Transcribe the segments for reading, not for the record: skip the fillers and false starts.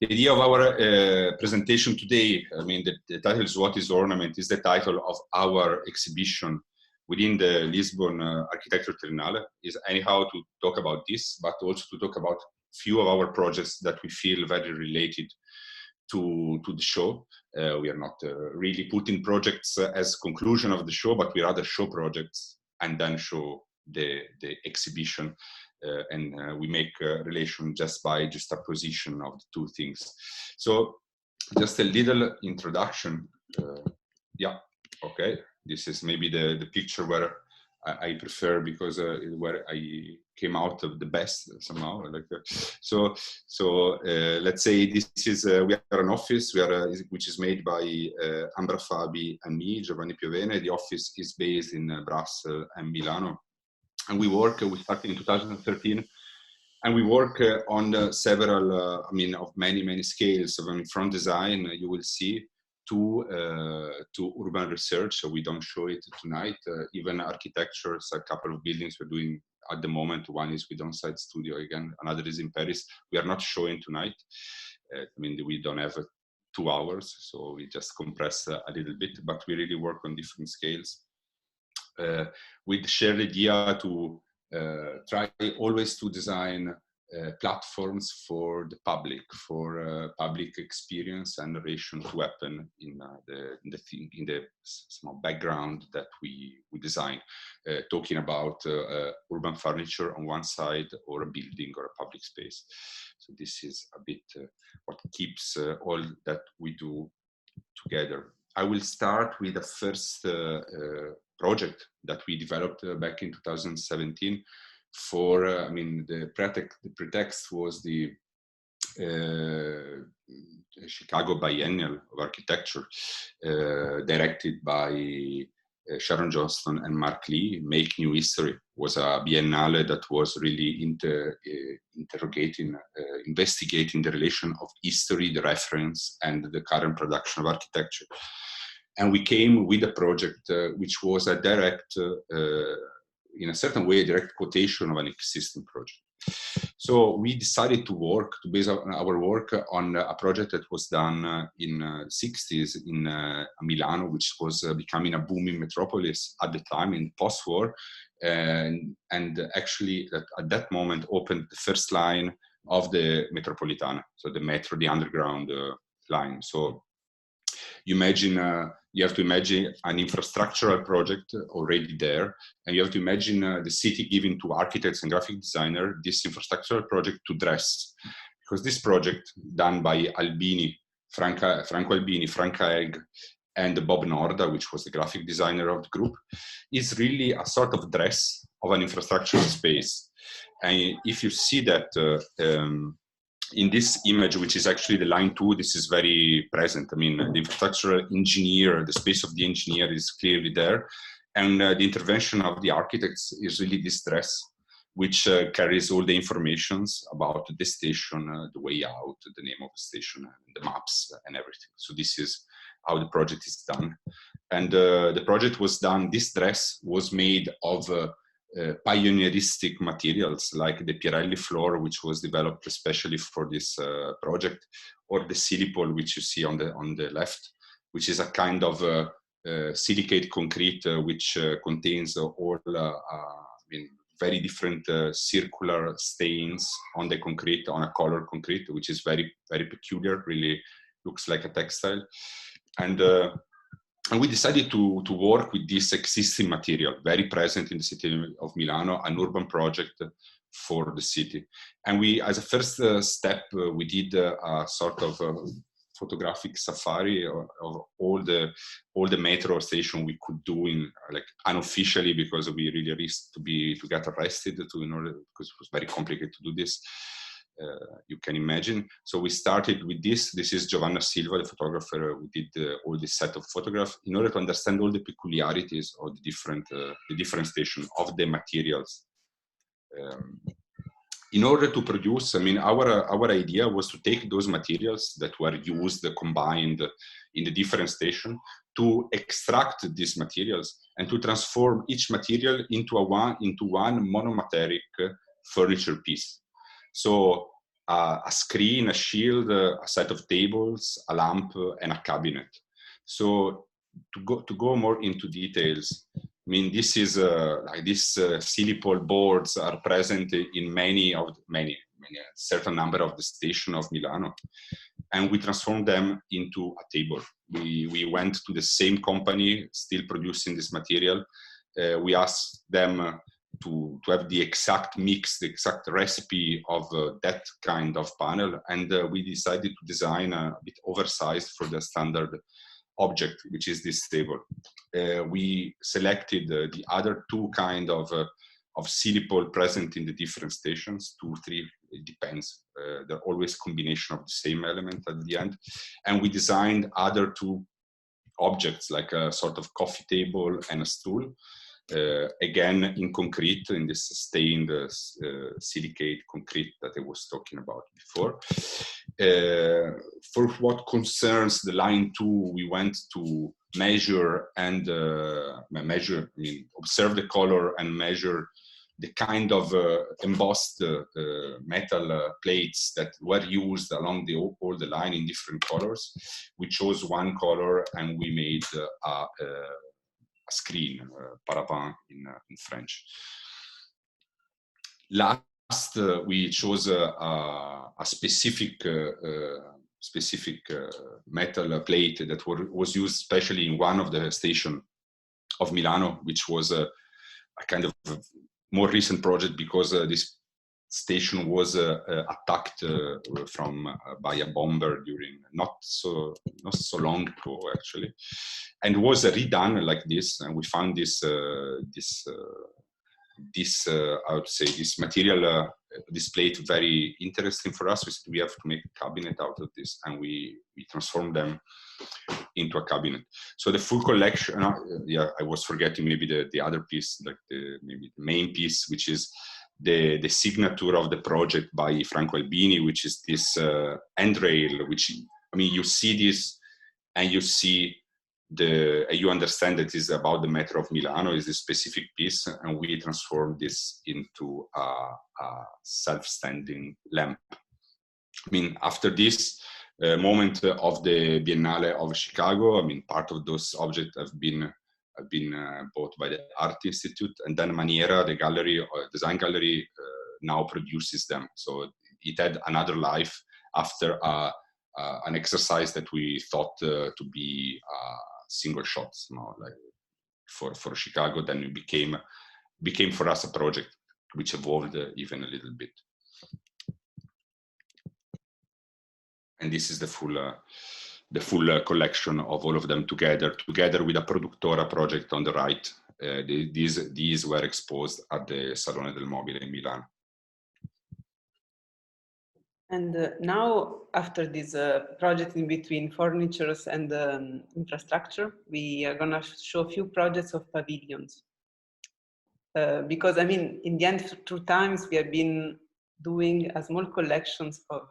The idea of our presentation today, I mean, the title is What is Ornament, is the title of our exhibition within the Lisbon Architecture Triennale, is anyhow to talk about this, but also to talk about few of our projects that we feel very related to the show. We are not really putting projects as conclusion of the show, but we rather show projects and then show the exhibition. We make a relation just by juxtaposition of the two things. So just a little introduction. Yeah, okay. This is maybe the picture where I prefer, because where I came out of the best somehow. Like so let's say this is we are an office which is made by Ambra Fabi and me, Giovanni Piovene. The office is based in Brussels and Milano, and we started in 2013, and we work on several, of many scales. So from design, you will see, to urban research. So we don't show it tonight. Even architectures, a couple of buildings we're doing at the moment. One is with on-site studio again, another is in Paris. We are not showing tonight. We don't have 2 hours, so we just compress a little bit, but we really work on different scales. With shared idea to try always to design platforms for the public, for public experience and narration to happen in the background that we design, talking about urban furniture on one side, or a building or a public space. So this is a bit what keeps all that we do together. I will start with the first project that we developed back in 2017 for, the pretext was the Chicago Biennial of Architecture, directed by Sharon Johnston and Mark Lee. Make New History was a biennale that was really investigating the relation of history, the reference, and the current production of architecture. And we came with a project which was a direct, in a certain way, a direct quotation of an existing project. So we decided to base our work on a project that was done in the 60s in Milan, which was becoming a booming metropolis at the time in post-war, and actually at that moment opened the first line of the Metropolitana, so the metro, the underground line. So you have to imagine an infrastructural project already there, and you have to imagine the city giving to architects and graphic designers this infrastructural project to dress. Because this project, done by Franco Albini, Franca Egg, and Bob Norda, which was the graphic designer of the group, is really a sort of dress of an infrastructural space. And if you see that in this image, which is actually the line 2, this is very present. The infrastructural engineer, the space of the engineer is clearly there. And the intervention of the architects is really this dress, which carries all the informations about the station, the way out, the name of the station, and the maps and everything. So this is how the project is done. And the project was done, this dress was made of pioneeristic materials like the Pirelli floor, which was developed especially for this project, or the Silipol, which you see on the left, which is a kind of silicate concrete which contains all very different circular stains on the concrete, on a color concrete, which is very, very peculiar, really looks like a textile. And we decided to work with this existing material, very present in the city of Milano, an urban project for the city. And we, as a first step, we did a sort of photographic safari of all the metro station we could do in unofficially, because we really risked to get arrested because it was very complicated to do this. You can imagine. So we started with this. This is Giovanna Silva, the photographer who did all this set of photographs, in order to understand all the peculiarities of the different stations of the materials. In order to produce, our idea was to take those materials that were used, combined in the different stations, to extract these materials and to transform each material into one monomateric furniture piece. So a screen, a shield, a set of tables, a lamp, and a cabinet. So to go more into details, I mean, this is like these silipol boards are present in many certain number of the station of Milano, and we transformed them into a table. We went to the same company still producing this material. We asked them to have the exact mix, the exact recipe of that kind of panel, and we decided to design a bit oversized for the standard object, which is this table. We selected the other two kind of silipol present in the different stations, 2, 3, it depends. They're always combination of the same element at the end. And we designed other two objects, like a sort of coffee table and a stool, again in concrete, in this stained silicate concrete that I was talking about before. For what concerns the line 2, we went to measure and observe the color and measure the kind of embossed metal plates that were used along all the line in different colors. We chose one color and we made a screen, paravent in French. Last, we chose a specific metal plate that was used especially in one of the stations of Milano, which was a kind of more recent project because this station was attacked by a bomber during not so long ago actually, and was redone like this. And we found this I would say this material, this plate, very interesting for us. We said we have to make a cabinet out of this, and we transformed them into a cabinet. So the full collection, yeah, I was forgetting maybe the other piece, like maybe the main piece, which is the signature of the project by Franco Albini, which is this handrail, which, I mean, you see this and you see you understand that it's about the Metro of Milano, is this specific piece, and we transformed this into a self-standing lamp. I mean, after this moment of the Biennale of Chicago, I mean, part of those objects have been bought by the Art Institute, and then Maniera, the gallery, design gallery, now produces them. So it had another life after an exercise that we thought to be single shots, like for Chicago. Then it became for us a project which evolved even a little bit. And this is the full collection of all of them together with a Productora project on the right. These were exposed at the Salone del Mobile in Milan. And now, after this project in between furnitures and infrastructure, we are going to show a few projects of pavilions. Because, I mean, in the end, through times, we have been doing a small collections of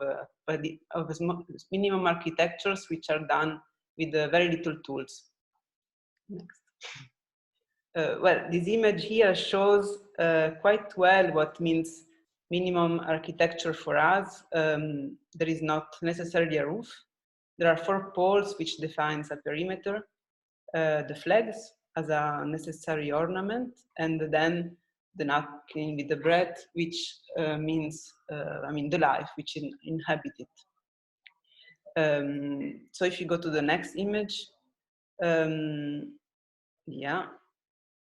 minimum architectures, which are done with very little tools. Next. Well, this image here shows quite well what means minimum architecture for us. There is not necessarily a roof. There are 4 poles which defines a perimeter, the flags as a necessary ornament, and then the napkin with the bread, which means, I mean, the life which inhabit it. So if you go to the next image, yeah.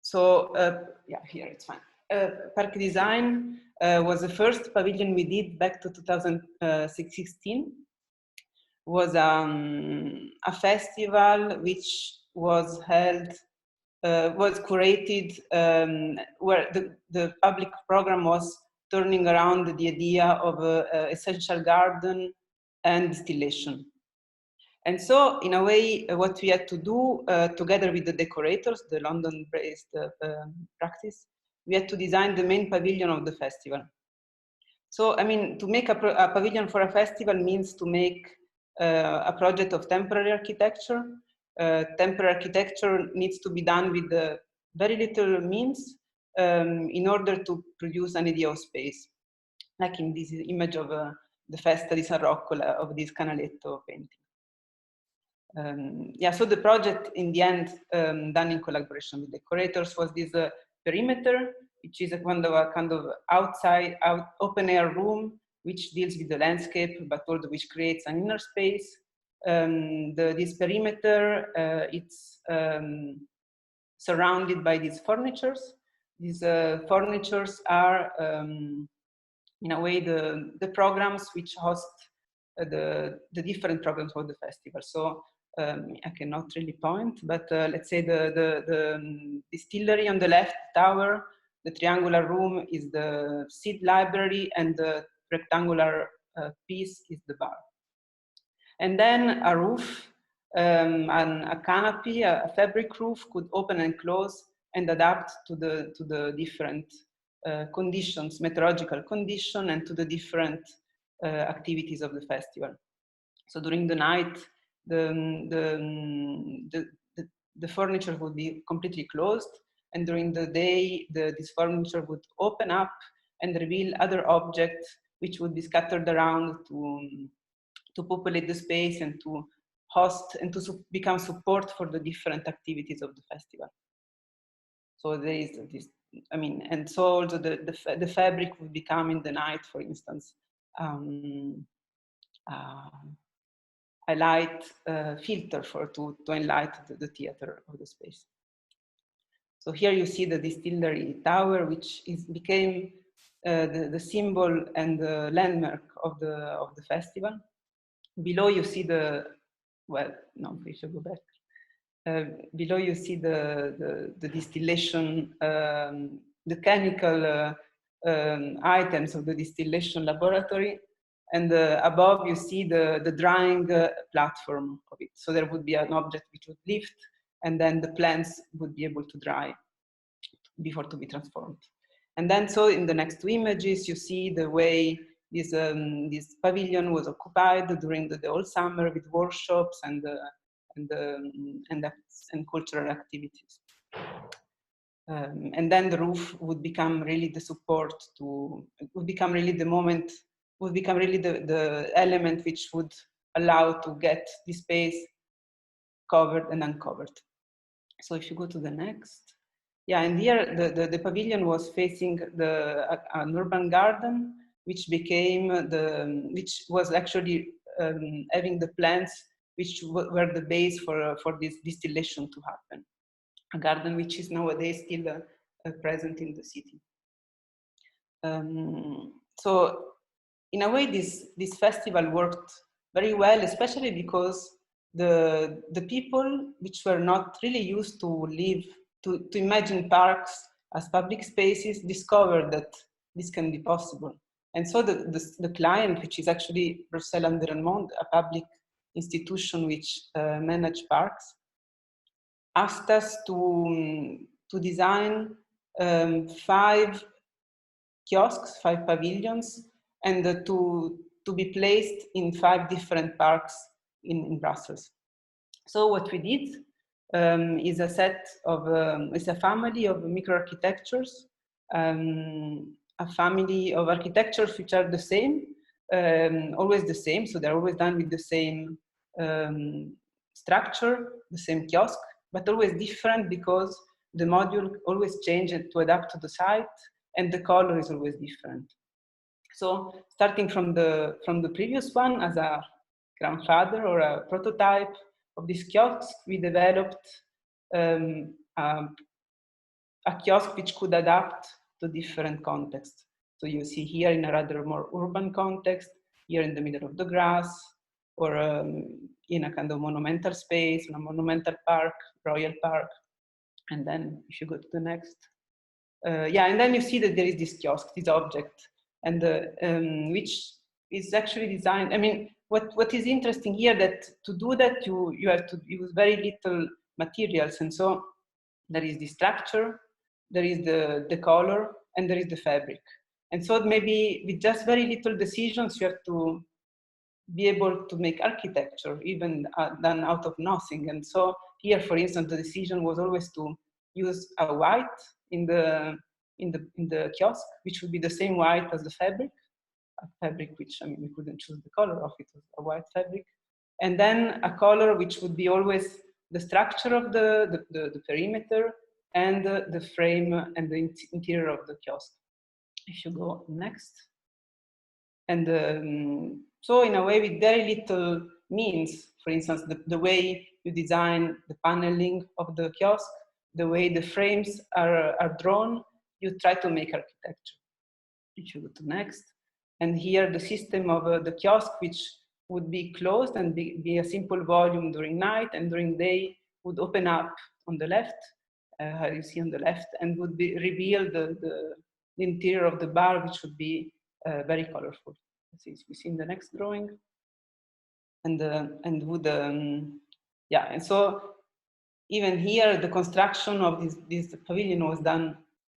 So yeah, here it's fine. Park Design was the first pavilion we did back to 2016. Was a festival which was held, was curated, where the public program was turning around the idea of essential garden and distillation. And so, in a way, what we had to do, together with the decorators, the London-based practice, we had to design the main pavilion of the festival. So, I mean, to make a pavilion for a festival means to make a project of temporary architecture. Temporary architecture needs to be done with very little means in order to produce an idea of space. Like in this image of the Festa di San Rocco of this Canaletto painting. Yeah, so the project in the end, done in collaboration with the curators, was this perimeter, which is a kind of outside, open air room, which deals with the landscape, but also which creates an inner space. This perimeter, it's surrounded by these furnitures. These furnitures are, in a way, the programs which host the different programs for the festival. So I cannot really point, but let's say the distillery on the left tower, the triangular room is the seed library, and the rectangular piece is the bar. And then a roof, a canopy, a fabric roof could open and close and adapt to the different conditions, meteorological condition, and to the different activities of the festival. So during the night, the furniture would be completely closed, and during the day, this furniture would open up and reveal other objects which would be scattered around to populate the space and to host and to become support for the different activities of the festival. So there is this, I mean, and so also the fabric would become in the night, for instance, a light filter to enlighten the theater of the space. So here you see the distillery tower, which became the symbol and the landmark of the festival. Below you see we should go back. Below you see the distillation, the chemical items of the distillation laboratory, and above you see the drying platform of it. So there would be an object which would lift, and then the plants would be able to dry before to be transformed. And then so in the next two images, you see the way this pavilion was occupied during the whole summer with workshops and cultural activities. And then the roof would become really the support would become really the element which would allow to get the space covered and uncovered. So if you go to the next. Yeah, and here the pavilion was facing an urban garden, which was actually having the plants which were the base for this distillation to happen. A garden which is nowadays still present in the city. So in a way, this festival worked very well, especially because the people which were not really used to imagine parks as public spaces discovered that this can be possible. And so the client, which is actually Bruxelles Environnement, a public institution which manage parks, asked us to design 5 kiosks, 5 pavilions, and to be placed in 5 different parks in Brussels. So what we did is a family of micro-architectures, a family of architectures which are the same, always the same, so they're always done with the same structure, the same kiosk, but always different because the module always changes to adapt to the site, and the color is always different. So starting from the previous one as a grandfather or a prototype of this kiosk, we developed a kiosk which could adapt to different contexts. So you see here in a rather more urban context, here in the middle of the grass, or in a kind of monumental space, in a monumental park, royal park. And then if you go to the next, yeah, and then you see that there is this kiosk, this object, and which is actually designed. I mean, what is interesting here that to do that you have to use very little materials, and so there is the structure, there is the color, and there is the fabric. And so maybe with just very little decisions, you have to be able to make architecture even done out of nothing. And so here, for instance, the decision was always to use a white in the kiosk, which would be the same white as the fabric, fabric, which, I mean, we couldn't choose the color of it, was a white fabric. And then a color which would be always the structure of the perimeter and the frame and the interior of the kiosk. If you go next. And so in a way, with very little means, for instance, the way you design the paneling of the kiosk, the way the frames are drawn, you try to make architecture. If you go to next. And here the system of the kiosk, which would be closed and be a simple volume during night, and during day would open up on the left, you see on the left, and would be reveal the interior of the bar, which would be very colorful. As we see in the next drawing. And would, yeah, and so even here, the construction of this pavilion was done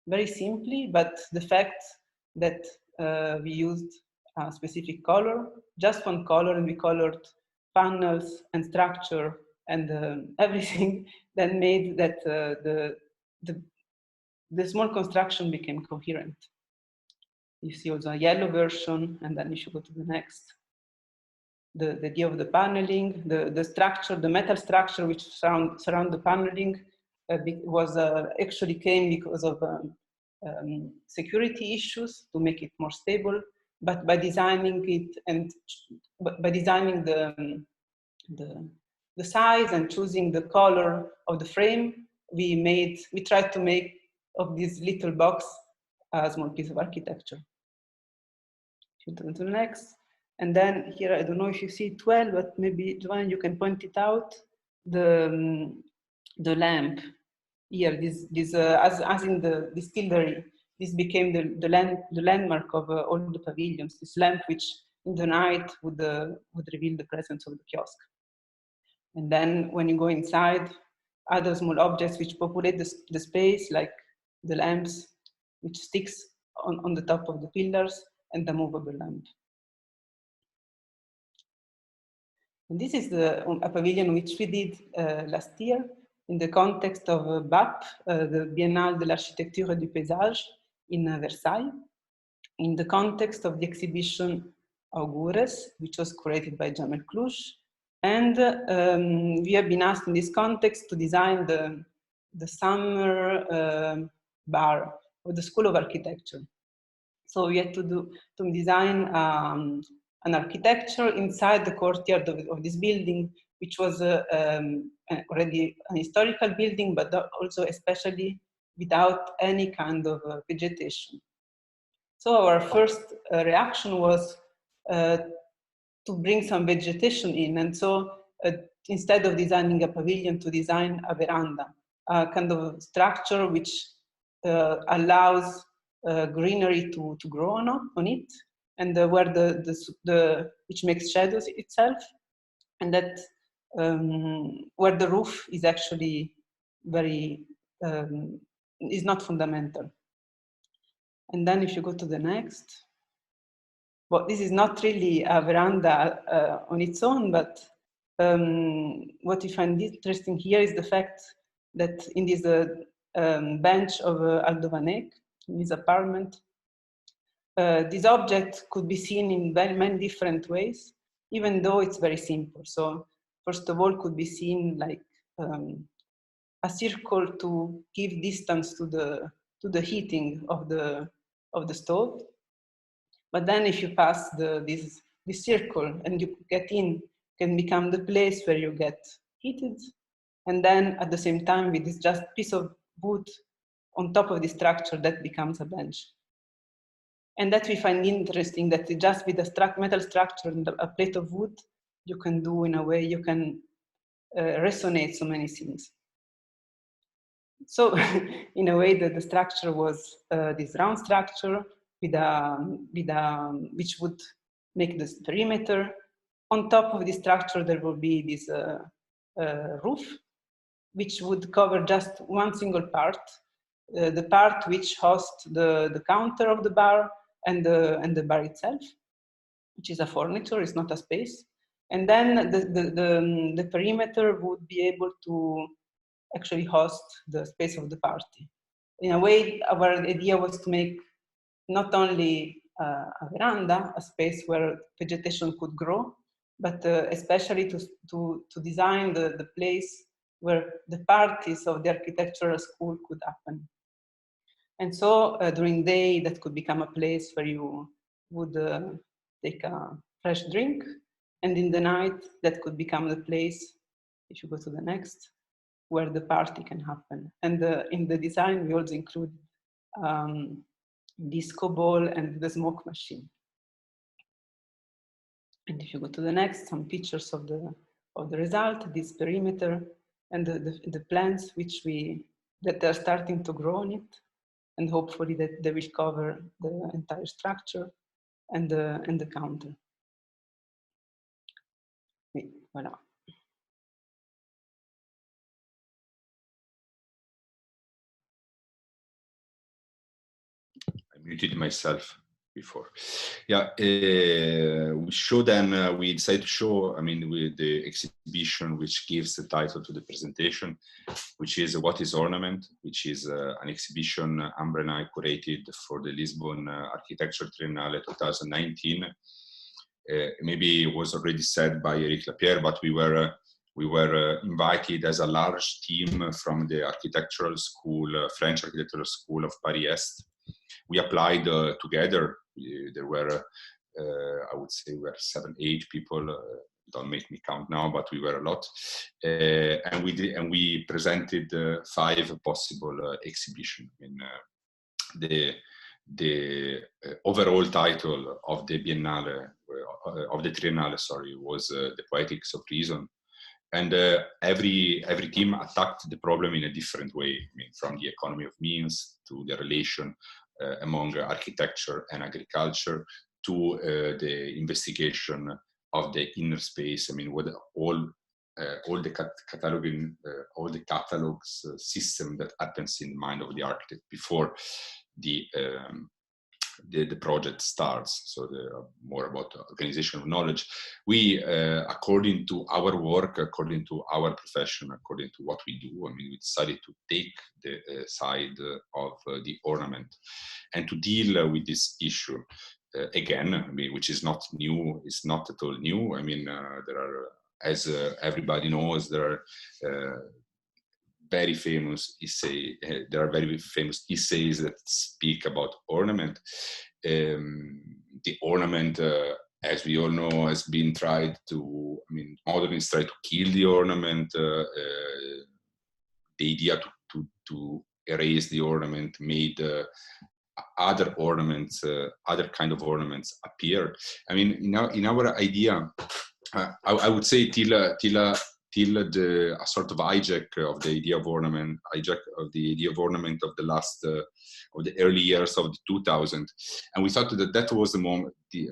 very simply, but the fact that we used a specific color, just one color, and we colored panels and structure and everything, that made that the small construction became coherent. You see also a yellow version, and then you should go to the next. The idea of the paneling, the structure, the metal structure which surround the paneling was actually came because of security issues to make it more stable. But by designing it and by designing the size and choosing the color of the frame, we tried to make of this little box a small piece of architecture. To the next. And then here, I don't know if you see it well, but maybe Giovanni, you can point it out. The lamp here, as in the distillery, this became the landmark of all the pavilions. This lamp, which in the night would reveal the presence of the kiosk. And then when you go inside, other small objects which populate the space, like the lamps, which sticks on the top of the pillars, and the movable lamp. And this is a pavilion which we did last year in the context of BAP, the Biennale de l'Architecture et du Paysage in Versailles, in the context of the exhibition Augures, which was curated by Jamel Cluj. And we have been asked in this context to design the summer bar of the School of Architecture. So we had to design an architecture inside the courtyard of this building, which was already an historical building, but also especially without any kind of vegetation. So our first reaction was to bring some vegetation in. And so instead of designing a pavilion, to design a veranda, a kind of structure which allows greenery to grow on it, and where which makes shadows itself, and that where the roof is actually very is not fundamental. And then if you go to the next, well, this is not really a veranda on its own, but what we find interesting here is the fact that in this bench of Aldo Vanek, in his apartment, this object could be seen in very many different ways, even though it's very simple. So first of all, could be seen like a circle to give distance to the heating of the stove. But then if you pass this circle and you get in, can become the place where you get heated. And then at the same time, with this just piece of wood on top of the structure, that becomes a bench. And that we find interesting, that just with a metal structure and a plate of wood, you can do, in a way, you can resonate so many things. So in a way, the structure was this round structure which would make this perimeter. On top of the structure, there will be this roof, which would cover just one single part, the part which hosts the counter of the bar and the bar itself, which is a furniture, it's not a space. And then the perimeter would be able to actually host the space of the party. In a way, our idea was to make not only a veranda, a space where vegetation could grow, but especially to design the place where the parties of the architectural school could happen. And so during the day, that could become a place where you would take a fresh drink. And in the night, that could become the place, if you go to the next, where the party can happen. And in the design, we also include disco ball and the smoke machine. And if you go to the next, some pictures of the result, this perimeter, and the plants that are starting to grow on it, and hopefully that they will cover the entire structure and the counter. Voilà. I muted myself before. Yeah, we decided to show, I mean, with the exhibition, which gives the title to the presentation, which is What is Ornament, which is an exhibition Ambra and I curated for the Lisbon Architecture Triennale 2019. Maybe it was already said by Eric Lapierre, but we were invited as a large team from the architectural school, French architectural school of Paris Est. We applied together. There were, I would say, we were 7, 8 people. Don't make me count now, but we were a lot, and we presented 5 possible exhibitions. The overall title of the Biennale, of the Triennale, sorry, was The Poetics of Reason. And every team attacked the problem in a different way. I mean, from the economy of means to the relation among architecture and agriculture to the investigation of the inner space. I mean, what all the cataloging, all the catalogs system that happens in the mind of the architect before the project starts. So more about organizational knowledge. We, according to our work, according to our profession, according to what we do, I mean, we decided to take the side of the ornament and to deal with this issue. Again, I mean, which is not new, it's not at all new. I mean, there are, as everybody knows, there are very famous essays. There are very famous essays that speak about ornament. The ornament, as we all know, has been tried to, I mean, modernists try to kill the ornament. The idea to erase the ornament made other ornaments, other kind of ornaments appear. I mean, in our idea, I would say till a sort of hijack of the idea of ornament, of the last, of the early years of the 2000s, and we thought that was the moment. Today, I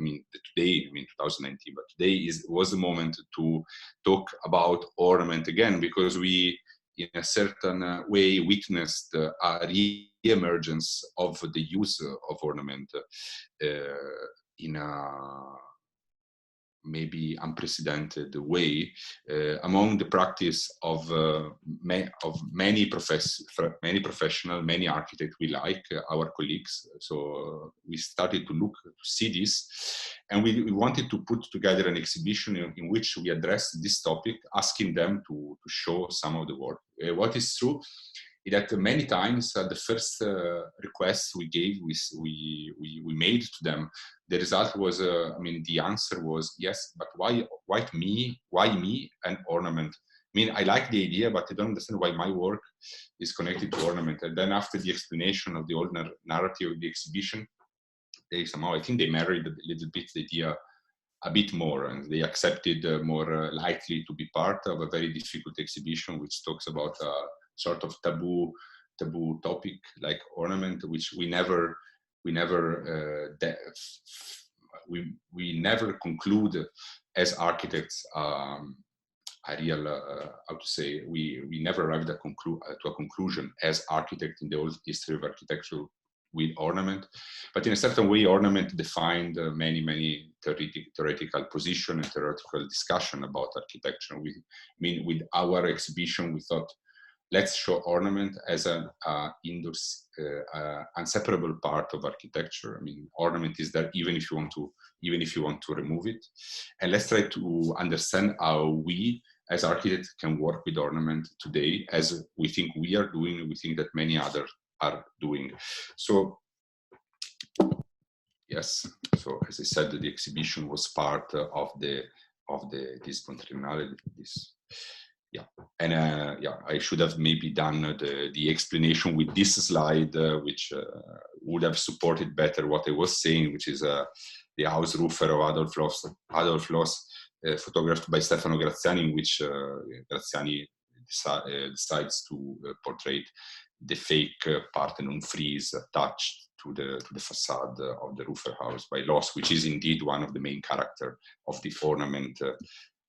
mean 2019, but today was the moment to talk about ornament again, because we, in a certain way, witnessed a re-emergence of the use of ornament in a maybe unprecedented way among the practice of many professional, many architects we like, our colleagues. So we started to look to see this, and we wanted to put together an exhibition in which we address this topic, asking them to show some of the work. What is true is that many times the first request we gave, we made to them, the result was, the answer was, yes, but why me? Why me and ornament? I mean, I like the idea, but I don't understand why my work is connected to ornament. And then after the explanation of the old narrative of the exhibition, they somehow, I think they married a little bit the idea a bit more, and they accepted more likely to be part of a very difficult exhibition, which talks about a sort of taboo topic like ornament, which we never conclude as architects a real, how to say, we never arrived to a conclusion as architect in the old history of architecture with ornament. But in a certain way, ornament defined many theoretical position and theoretical discussion about architecture. With our exhibition, we thought let's show ornament as an inseparable part of architecture. I mean, ornament is there even if you want to remove it, and let's try to understand how we as architects can work with ornament today, as we think we are doing. We think that many others are doing. So yes, so as I said, the exhibition was part of the Lisbon Triennale. Yeah, and yeah, I should have maybe done the explanation with this slide, which would have supported better what I was saying, which is the house roofer of Adolf Loos, photographed by Stefano Graziani, in which Graziani decides to portray the fake Parthenon frieze attached to the facade of the roofer house by Loos, which is indeed one of the main characters of the ornament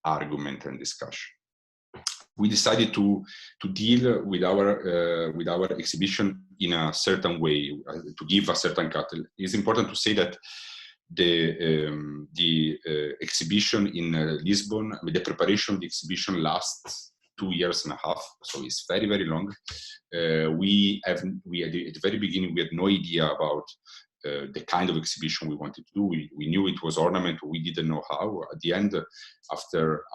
argument and discussion. We decided to deal with our exhibition in a certain way, to give a certain cut. It's important to say that the exhibition in Lisbon, the preparation of the exhibition lasts 2.5 years, so it's very, very long. We at the very beginning, we had no idea about the kind of exhibition we wanted to do. We knew it was ornament, we didn't know how. At the end, after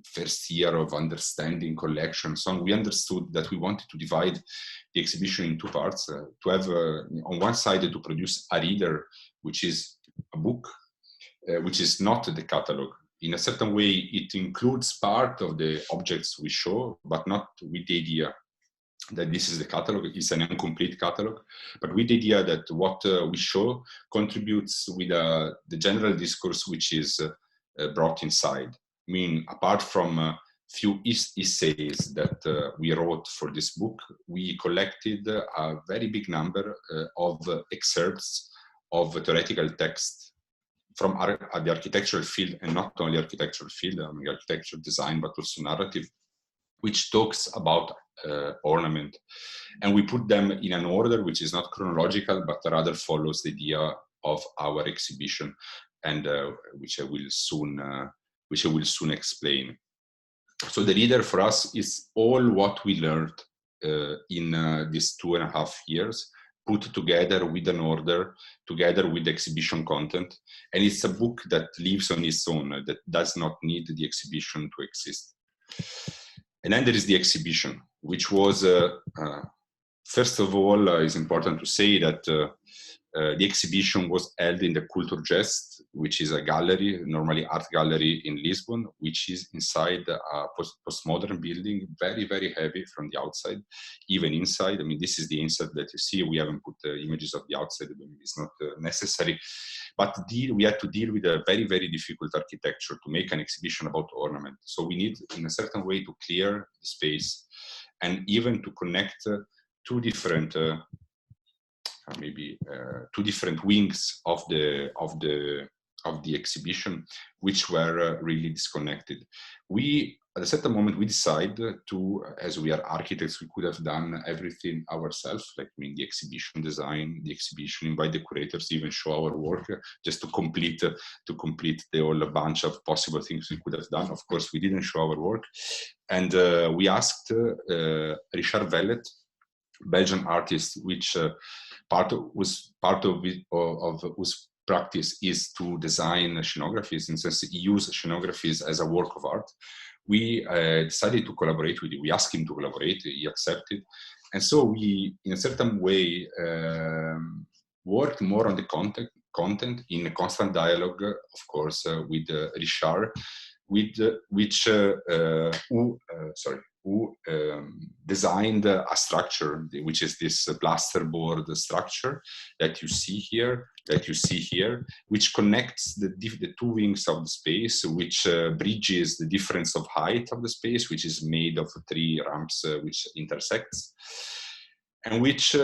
first year of understanding collection, so on, we understood that we wanted to divide the exhibition in two parts, to have on one side to produce a reader, which is a book, which is not the catalog. In a certain way, it includes part of the objects we show, but not with the idea that this is the catalog. It's an incomplete catalog, but with the idea that what we show contributes with the general discourse which is brought inside. I mean, apart from a few essays that we wrote for this book, we collected a very big number of excerpts of theoretical text from the architectural field, and not only architectural field, I mean, architectural design, but also narrative, which talks about ornament. And we put them in an order which is not chronological, but rather follows the idea of our exhibition, and which I will soon explain. So the reader for us is all what we learned in these 2.5 years, put together with an order, together with the exhibition content. And it's a book that lives on its own, that does not need the exhibition to exist. And then there is the exhibition, which was, first of all, it's important to say that the exhibition was held in the Kulturgest, which is a gallery, normally art gallery in Lisbon, which is inside a postmodern building, very, very heavy from the outside, even inside. I mean, this is the inside that you see. We haven't put images of the outside, it's not necessary. But we had to deal with a very, very difficult architecture to make an exhibition about ornament. So we need, in a certain way, to clear the space and even to connect two different two different wings of the exhibition, which were really disconnected. At a certain moment, we decided to, as we are architects, we could have done everything ourselves, like the exhibition design, the exhibition, invite the curators, even show our work, just to complete the whole bunch of possible things we could have done. Of course, we didn't show our work, and we asked Richard Vellet, Belgian artist, which was part of whose practice is to design scenographies, and since he used scenographies as a work of art, we decided to collaborate with him. We asked him to collaborate, he accepted. And so we, in a certain way, worked more on the content in a constant dialogue, of course, with Richard, who designed a structure, which is this plasterboard structure that you see here, which connects the two wings of the space, which bridges the difference of height of the space, which is made of 3 ramps which intersects, and which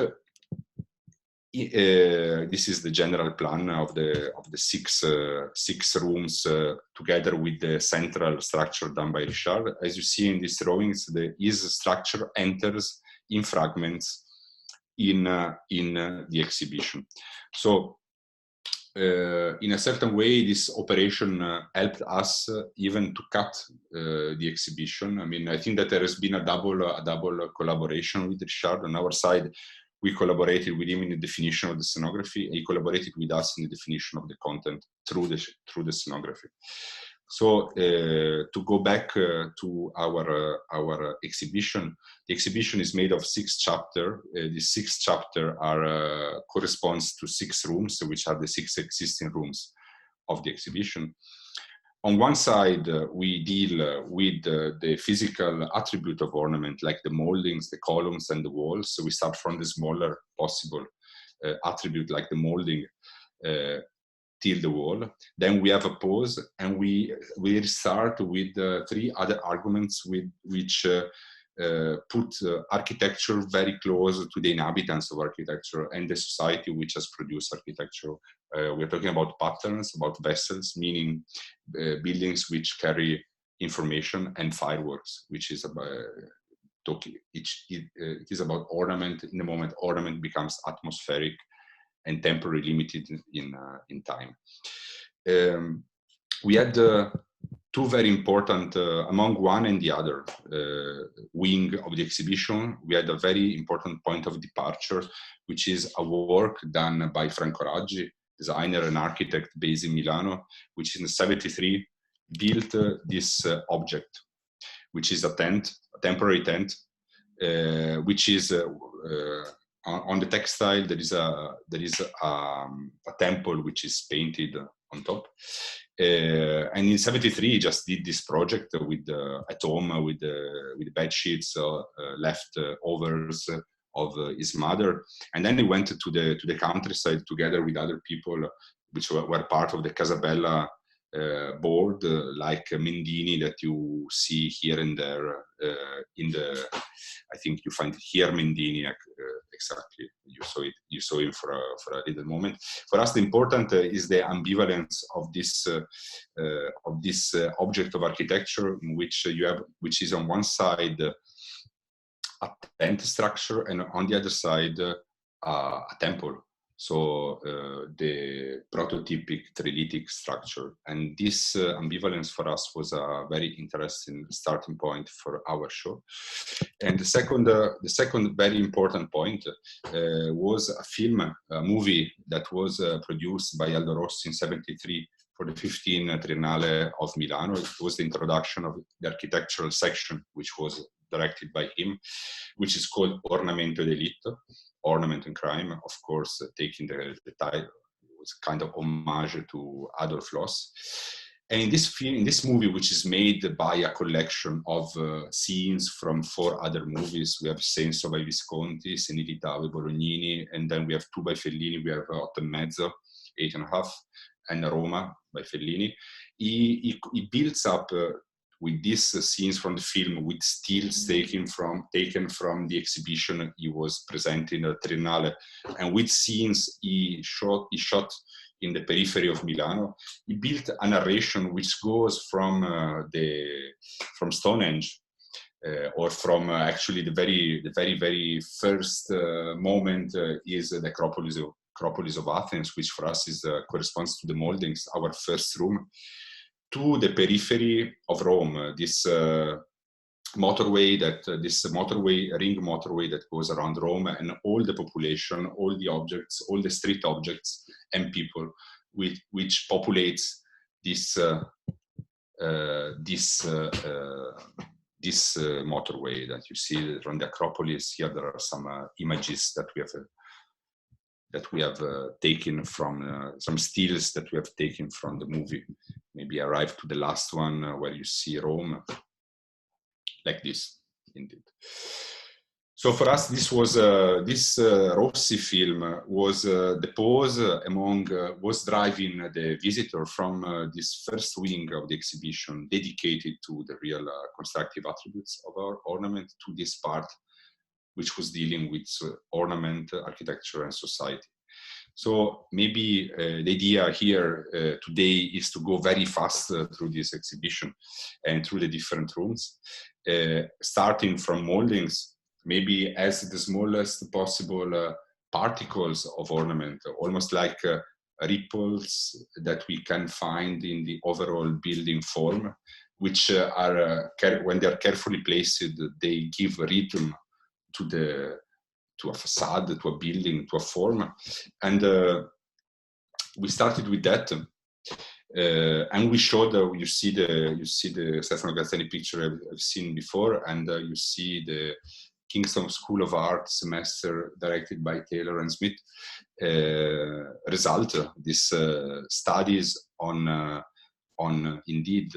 this is the general plan of the 6 rooms, together with the central structure done by Richard. As you see in these drawings, his structure enters in fragments in the exhibition. So in a certain way, this operation helped us even to cut the exhibition. I mean, I think that there has been a double collaboration with Richard. On our side, we collaborated with him in the definition of the scenography, and he collaborated with us in the definition of the content through the scenography. So to go back to our exhibition, the exhibition is made of 6 chapters. The 6 chapters are corresponds to 6 rooms, which are the 6 existing rooms of the exhibition. On one side, we deal with the physical attribute of ornament, like the moldings, the columns, and the walls. So we start from the smaller possible attribute, like the molding, till the wall. Then we have a pause, and we start with 3 other arguments with which put architecture very close to the inhabitants of architecture and the society which has produced architecture. We're talking about patterns, about vessels, meaning buildings which carry information, and fireworks, which is about it is about ornament. In the moment ornament becomes atmospheric and temporarily limited in time. We had 2 very important, among one and the other wing of the exhibition, we had a very important point of departure, which is a work done by Franco Raggi, designer and architect based in Milano, which in '73 built this object, which is a tent, a temporary tent, which is on the textile. There is a temple which is painted on top, and in '73 he just did this project with at home with bed sheets, leftovers of his mother, and then he went to the countryside together with other people which were part of the Casabella board, like Mendini that you see here and there in the. I think you find here Mendini exactly. You saw him for a little moment. For us, the important is the ambivalence of this object of architecture, which is on one side a tent structure, and on the other side a temple. So the prototypic trilitic structure, and this ambivalence for us was a very interesting starting point for our show. And the second very important point was a movie that was produced by Aldo Rossi in '73 for the 15th Triennale of Milano. It was the introduction of the architectural section, which was directed by him, which is called Ornamento e Delitto, Ornament and Crime, of course, taking the title. It was kind of homage to Adolf Loos. And in this movie, which is made by a collection of scenes from 4 other movies, we have Senso by Visconti, Senilità by Bolognini, and then we have 2 by Fellini. We have 8 e mezzo, 8.5, and Roma by Fellini. He builds up with these scenes from the film, with stills taken from the exhibition he was presenting at Triennale, and with scenes he shot in the periphery of Milano. He built a narration which goes from Stonehenge, or from actually the very first moment is the Acropolis of Athens, which for us corresponds to the moldings, our first room, to the periphery of Rome, this ring motorway that goes around Rome, and all the population, all the objects, all the street objects and people which populates this motorway that you see around the Acropolis. Here there are some images that we have taken from some stills that we have taken from the movie. Maybe arrive to the last one where you see Rome like this, indeed. So for us, this was this Rossi film was the pause was driving the visitor from this first wing of the exhibition dedicated to the real constructive attributes of our ornament, to this part which was dealing with ornament, architecture, and society. So maybe the idea here today is to go very fast through this exhibition and through the different rooms, starting from moldings, maybe as the smallest possible particles of ornament, almost like ripples that we can find in the overall building form, which are, when they are carefully placed, they give rhythm to a facade, to a building, to a form. And we started with that. And we showed, you see the Stefano Gazzani picture I've seen before, and you see the Kingston School of Art semester directed by Taylor and Smith result. These studies on indeed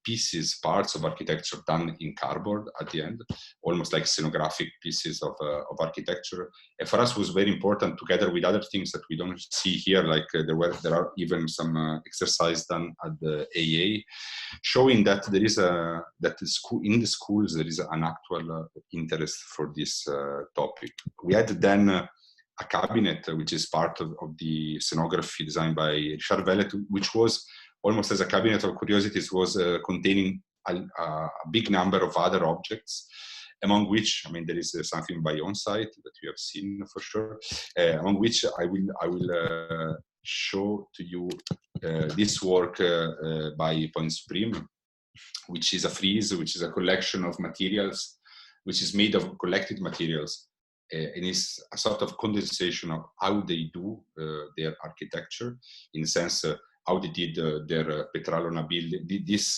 pieces, parts of architecture done in cardboard at the end, almost like scenographic pieces of architecture. And for us, it was very important, together with other things that we don't see here, like there are even some exercise done at the AA, showing that there is in the schools there is an actual interest for this topic. We had then a cabinet, which is part of the scenography designed by Richard Vellet, which was almost as a cabinet of curiosities, was containing a big number of other objects, among which, I mean, there is something by on-site that you have seen for sure, among which I will show to you this work by Point Supreme, which is a frieze, which is a collection of materials, which is made of collected materials, and is a sort of condensation of how they do their architecture, in the sense how they did their Petralona building. This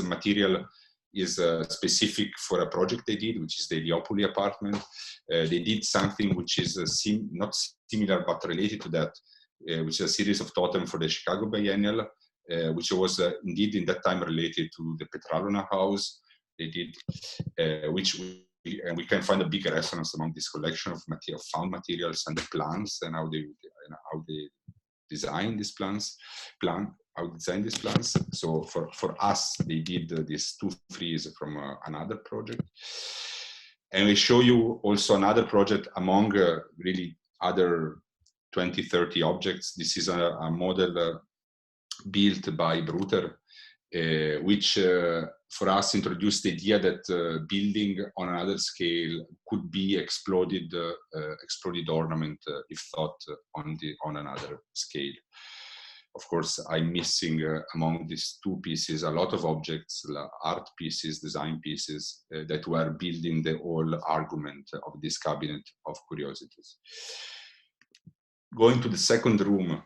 material is specific for a project they did, which is the Leopoli apartment. They did something which is not similar but related to that, which is a series of totem for the Chicago Biennial, which was indeed in that time related to the Petralona house they did, and we can find a big resonance among this collection of found materials and the plans, and how they design these plans. So for us, they did these two frieze from another project. And we show you also another project among really other 20, 30 objects. This is a model built by Bruter, which for us introduced the idea that building on another scale could be exploded ornament if thought on another scale. Of course, I'm missing among these two pieces a lot of objects, art pieces, design pieces that were building the whole argument of this cabinet of curiosities. Going to the second room,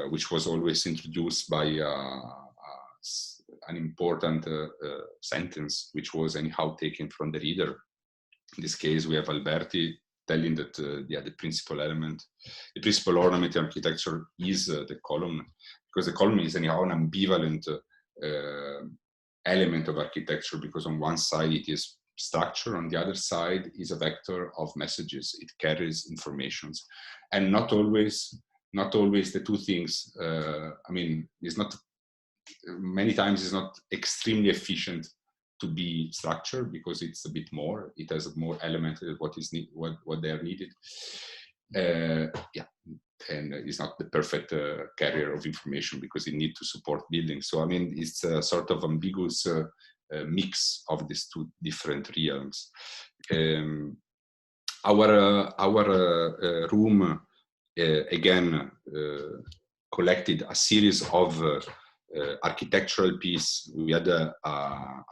which was always introduced by an important sentence, which was anyhow taken from the reader. In this case, we have Alberti telling that the principal element, the principal ornament in architecture is the column, because the column is anyhow an ambivalent element of architecture, because on one side it is structure, on the other side is a vector of messages. It carries informations, and not always the two things. I mean, it's not. Many times it's not extremely efficient to be structured, because it's a bit more. It has more elements of what they are needed. And it's not the perfect carrier of information, because it needs to support building. So I mean, it's a sort of ambiguous mix of these two different realms. Our room again collected a series of architectural piece. We had a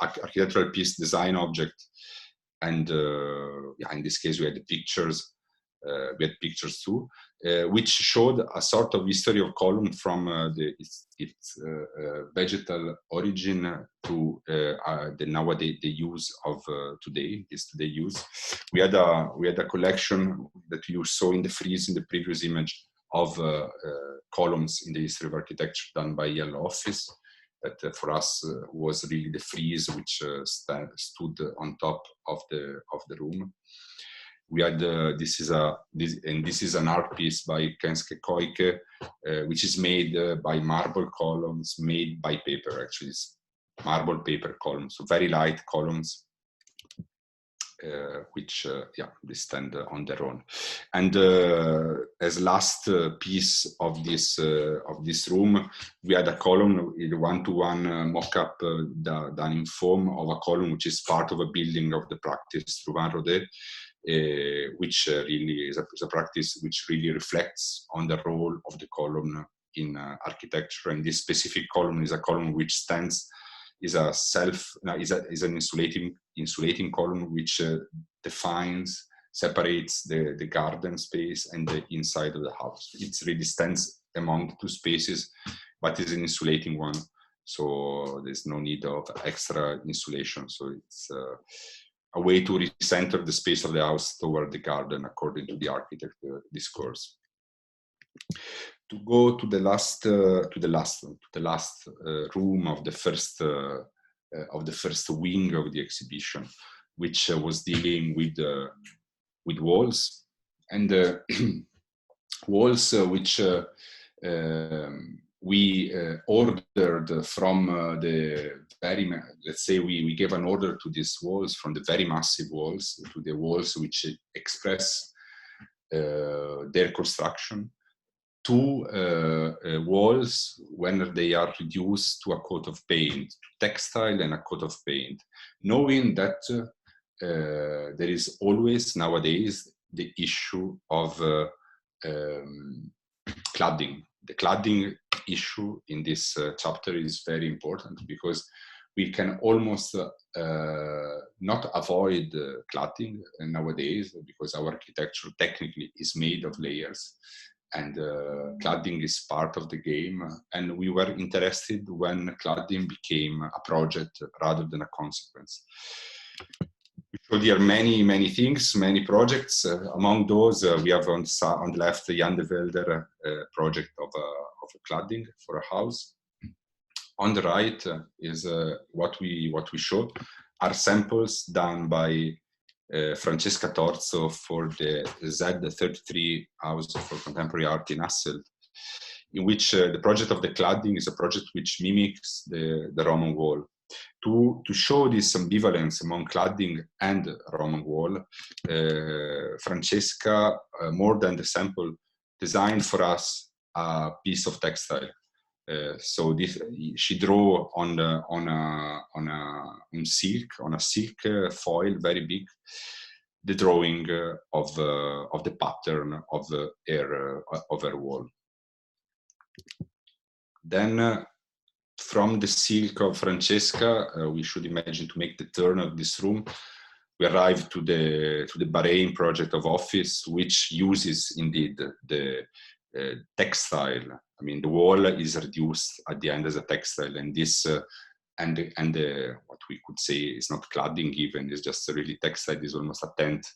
architectural piece design object, and in this case we had the pictures. We had pictures too, which showed a sort of history of column from its vegetal origin to the nowadays the use of today use. We had a collection that you saw in the frieze in the previous image of columns in the history of architecture done by Yellow Office. That for us was really the frieze which stood on top of the room. We had this is an art piece by Kensuke Koike, which is made by marble columns, made by paper. Actually, it's marble paper columns, so very light columns, which they stand on their own. And as last piece of this room, we had a column, a one-to-one mock-up done in foam of a column which is part of a building of the practice Rouvan Rodet, which really is a practice which really reflects on the role of the column in architecture, and this specific column is a column which stands, is an insulating column which separates the garden space and the inside of the house. It really stands among the two spaces, but is an insulating one, so there's no need of extra insulation. So it's a way to recenter the space of the house toward the garden, according to the architect discourse. To go to the last room of the first wing of the exhibition, which was dealing with walls, and walls which we ordered from the very, let's say we gave an order to these walls, from the very massive walls to the walls which express their construction, to walls when they are reduced to a coat of paint, textile and a coat of paint, knowing that there is always nowadays the issue of cladding. The cladding issue in this chapter is very important, because we can almost not avoid cladding nowadays, because our architecture technically is made of layers, and cladding is part of the game. And we were interested when cladding became a project rather than a consequence. We showed here many things, many projects. Among those, we have on the left the Jan de Velder project of cladding for a house. On the right is what we show are samples done by Francesca Torzo for the Z33 House for Contemporary Art in Hasselt, in which the project of the cladding is a project which mimics the Roman wall. To show this ambivalence among cladding and Roman wall, Francesca, more than the sample, designed for us a piece of textile. So she drew on a silk foil, very big, the drawing of the pattern of her wall. Then from the silk of Francesca, we should imagine, to make the turn of this room, we arrived to the Bahrain project of office, which uses indeed the textile. I mean, the wall is reduced at the end as a textile, and this and what we could say is not cladding even, is just really textile, is almost a tent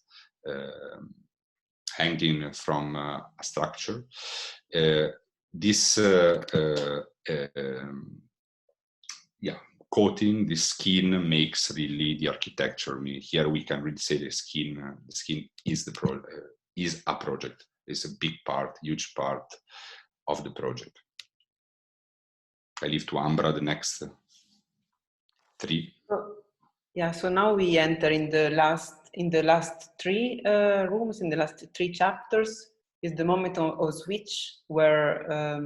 hanging from a structure. This coating, the skin, makes really the architecture. I mean, here we can really say the skin is a project. It's a big part, huge part of the project. I leave to Ambra the next three. So now we enter in the last three rooms, in the last three chapters. Is the moment of switch where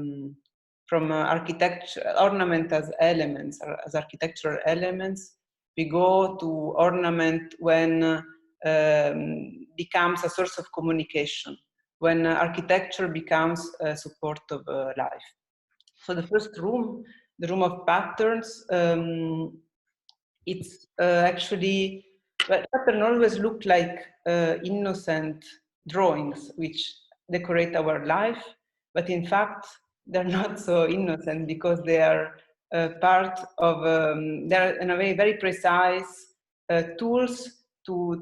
from architecture, ornament as elements, as architectural elements, we go to ornament when becomes a source of communication, when architecture becomes a support of life. So the first room, the room of patterns, it's actually, but pattern always look like innocent drawings which decorate our life, but in fact they're not so innocent, because they are part of, they're in a way very precise tools to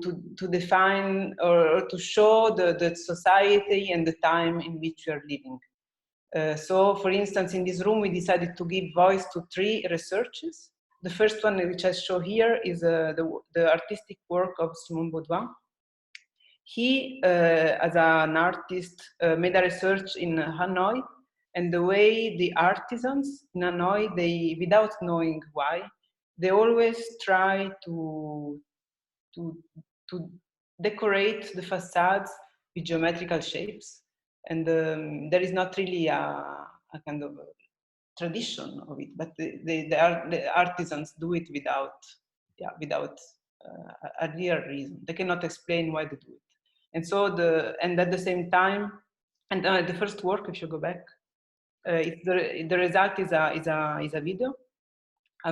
define or to show the society and the time in which we are living. So for instance, in this room we decided to give voice to three researches. The first one, which I show here, is the artistic work of Simon Baudouin. He, as an artist, made a research in Hanoi, and the way the artisans in Hanoi, they, without knowing why, they always try to decorate the facades with geometrical shapes, and there is not really a kind of tradition of it, but the artisans do it without a real reason. They cannot explain why they do it. And so and at the same time, and the first work, if you go back, the result is a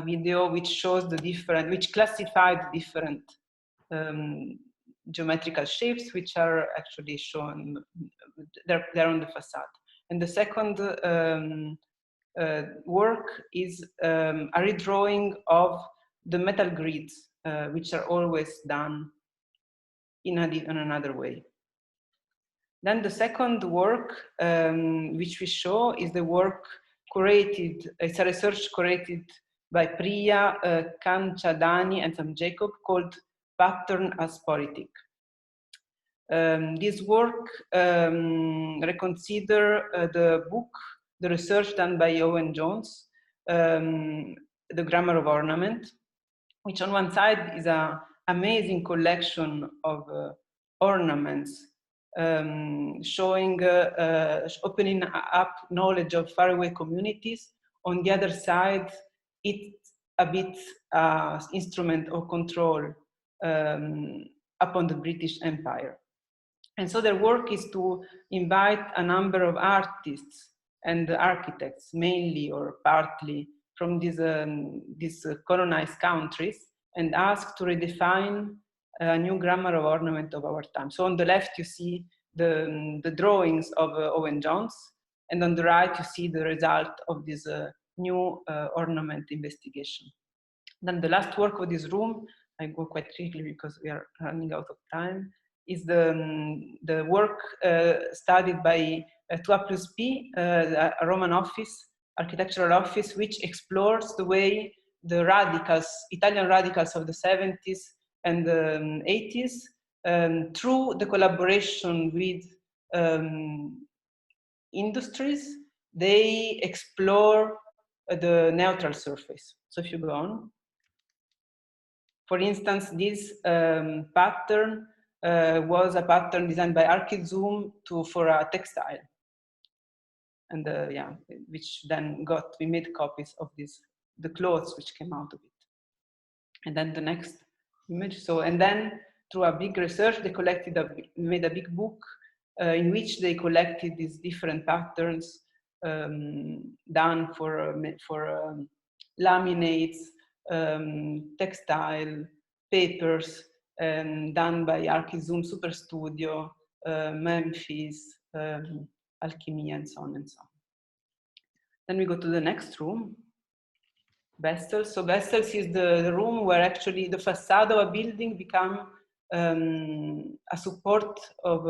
video which shows which classified different geometrical shapes, which are actually shown, they're on the facade. And the second work is a redrawing of the metal grids, which are always done in another way. Then the second work, which we show, is the work curated, it's a research curated by Priya, Kanchadani, and Sam Jacob, called Pattern as Politic. This work reconsider the research done by Owen Jones, The Grammar of Ornament, which on one side is an amazing collection of ornaments, showing, opening up knowledge of faraway communities. On the other side, it's a bit instrument of control upon the British Empire. And so their work is to invite a number of artists and architects, mainly or partly from these colonized countries, and ask to redefine a new grammar of ornament of our time. So on the left, you see the drawings of Owen Jones, and on the right, you see the result of this new ornament investigation. Then the last work of this room, I go quite quickly because we are running out of time, is the work studied by 2+P, a Roman office, architectural office, which explores the way the radicals, Italian radicals of the 70s and the 80s, through the collaboration with industries, they explore the neutral surface. So if you go on, for instance, this pattern was a pattern designed by Archizoom for a textile, and yeah, which then we made copies of the clothes which came out of it. And then the next image. So, and then through a big research, they made a big book in which they collected these different patterns done for laminates, textile, papers, done by Archizoom, Super Studio, Memphis, Alchemia, and so on and so on. Then we go to the next room, Vestals. So Vestals is the room where actually the facade of a building become a support of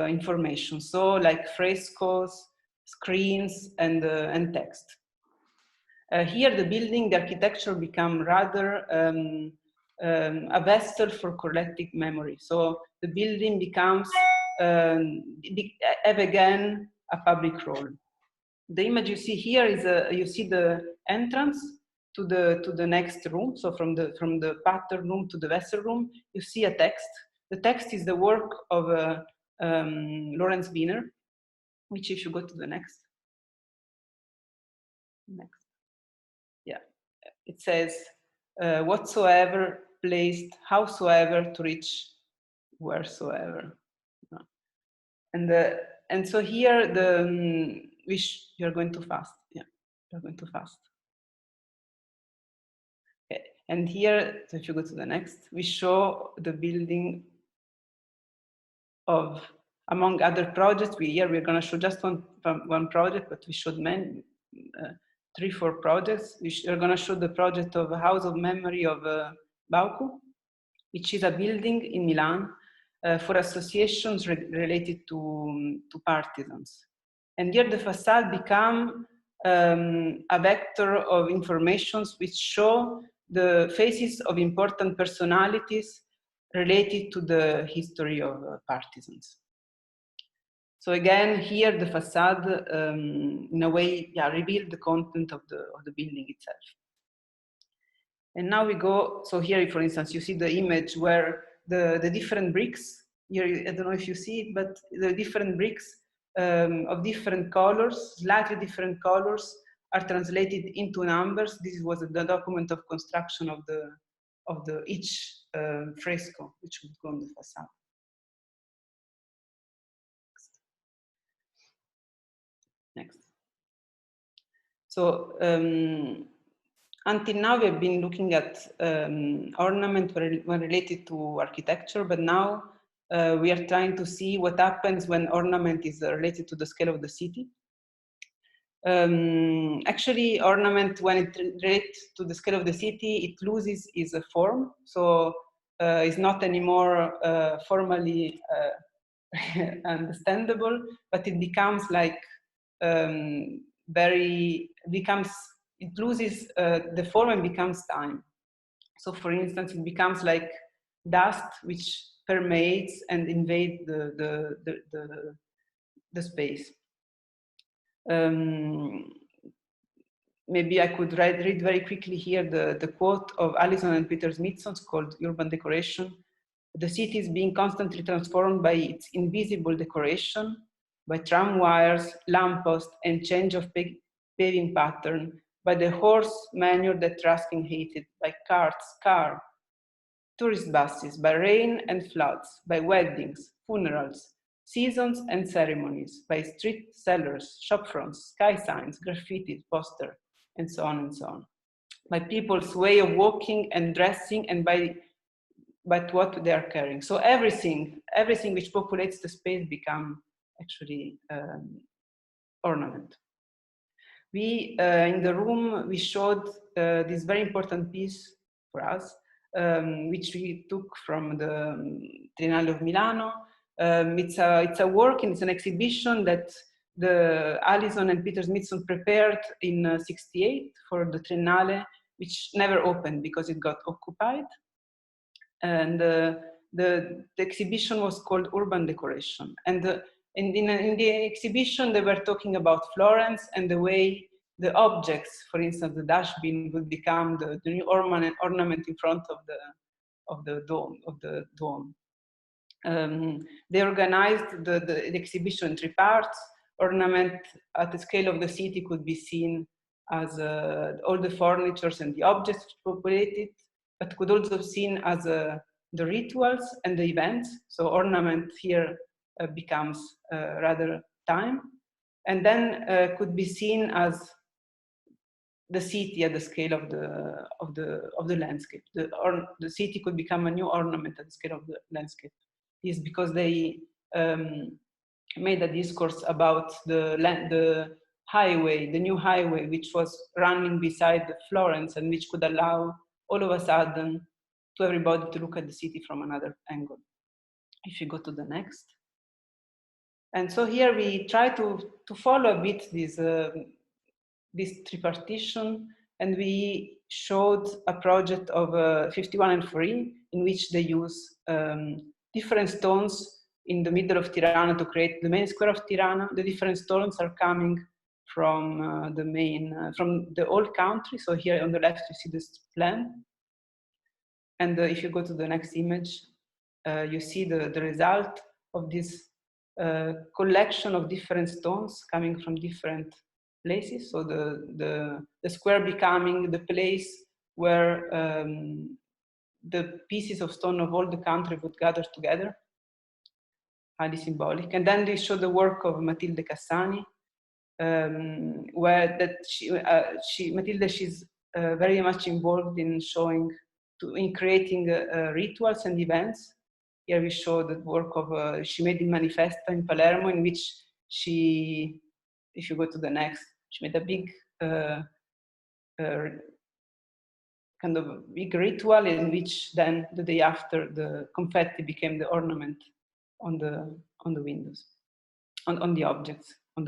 information. So like frescoes, screens, and text. Here the building, the architecture become rather a vessel for collective memory. So the building becomes, have again a public role. The image you see here is you see the entrance to the next room. So from the pattern room to the vessel room, you see a text. The text is the work of Lawrence Wiener, which if you go to the next. Yeah, it says, whatsoever placed, howsoever to reach, wheresoever. And so here you're going too fast. Yeah, you're going too fast. Okay. And here, so if you go to the next, we show the building of, among other projects. We're going to show just one project, but we showed many. 3-4 projects. We're going to show the project of House of Memory of Baucu, which is a building in Milan for associations related to partisans. And here the facade become a vector of informations which show the faces of important personalities related to the history of partisans. So again, here the facade, in a way, revealed the content of the building itself. And now we go, so here, for instance, you see the image where the different bricks, here, I don't know if you see it, but the different bricks of different colors, slightly different colors, are translated into numbers. This was the document of construction of each fresco, which would go on the facade. Next. So until now, we have been looking at ornament when related to architecture, but now we are trying to see what happens when ornament is related to the scale of the city. Actually, ornament, when it relates to the scale of the city, it loses its form. So it's not anymore formally understandable, but it becomes like it loses the form and becomes time. So for instance, it becomes like dust which permeates and invades the space. Maybe I could read very quickly here the quote of Allison and Peter Smithson's called Urban Decoration. The city is being constantly transformed by its invisible decoration, by tram wires, lampposts, and change of paving pattern, by the horse manure that Ruskin hated, by carts, tourist buses, by rain and floods, by weddings, funerals, seasons and ceremonies, by street sellers, shop fronts, sky signs, graffiti, poster, and so on and so on. By people's way of walking and dressing, and by what they are carrying. So everything which populates the space become actually ornament. We, in the room, we showed this very important piece for us, which we took from the Triennale of Milano. It's a work and it's an exhibition that the Allison and Peter Smithson prepared in '68 for the Triennale, which never opened because it got occupied. And the exhibition was called Urban Decoration. And in the exhibition, they were talking about Florence and the way the objects, for instance, the dashbin would become the new ornament in front of the dome. They organized the exhibition in 3 parts. Ornament at the scale of the city could be seen as all the furnitures and the objects populated, but could also be seen as the rituals and the events. So ornament here becomes rather time, and then could be seen as the city at the scale of the landscape. The city could become a new ornament at the scale of the landscape. Is because they made a discourse about the highway, the new highway, which was running beside Florence and which could allow all of a sudden to everybody to look at the city from another angle. If you go to the next. And so here we try to follow a bit this tripartition, and we showed a project of 51 and 3 in which they use different stones in the middle of Tirana to create the main square of Tirana. The different stones are coming from from the old country. So here on the left you see this plan, and if you go to the next image, you see the result of this collection of different stones coming from different places. So the square becoming the place where the pieces of stone of all the country would gather together, highly symbolic. And then they show the work of Matilde Cassani, where that Matilde, she's very much involved in creating rituals and events. Here we show the work of she made the manifesto in Palermo, in which she, if you go to the next, she made a big kind of big ritual in which then the day after the confetti became the ornament on the windows, on the objects, on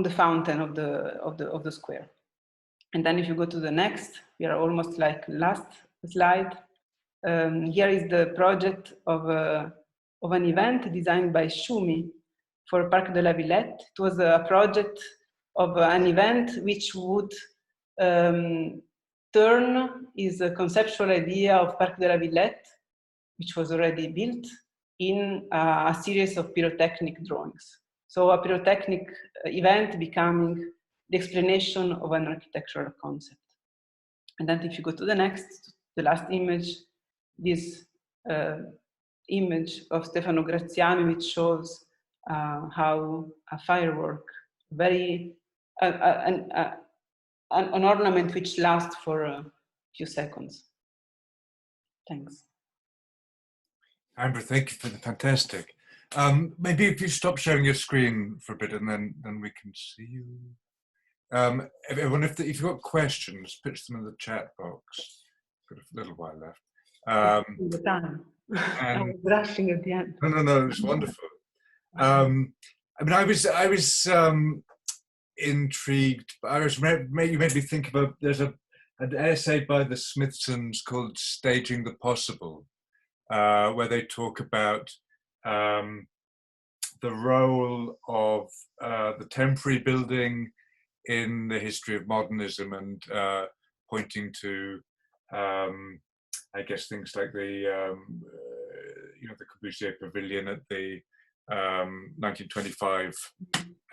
the fountain of the square. And then if you go to the next, we are almost like last slide. Here is the project of an event designed by Schumi for Parc de la Villette. It was a project of an event which would turn his conceptual idea of Parc de la Villette, which was already built, in a series of pyrotechnic drawings. So a pyrotechnic event becoming the explanation of an architectural concept. And then if you go to the next, the last image, this image of Stefano Graziani, which shows how a firework, very an ornament which lasts for a few seconds. Thanks. Ambra, thank you for the fantastic. Maybe if you stop sharing your screen for a bit, and then we can see you. Everyone, if you've got questions, pitch them in the chat box. Got a little while left. The time. I was rushing at the end. No, it's wonderful. I mean, I was intrigued. You made me think about. There's an essay by the Smithsons called "Staging the Possible," where they talk about the role of the temporary building in the history of modernism, and pointing to, I guess, things like the the Corbusier Pavilion at the 1925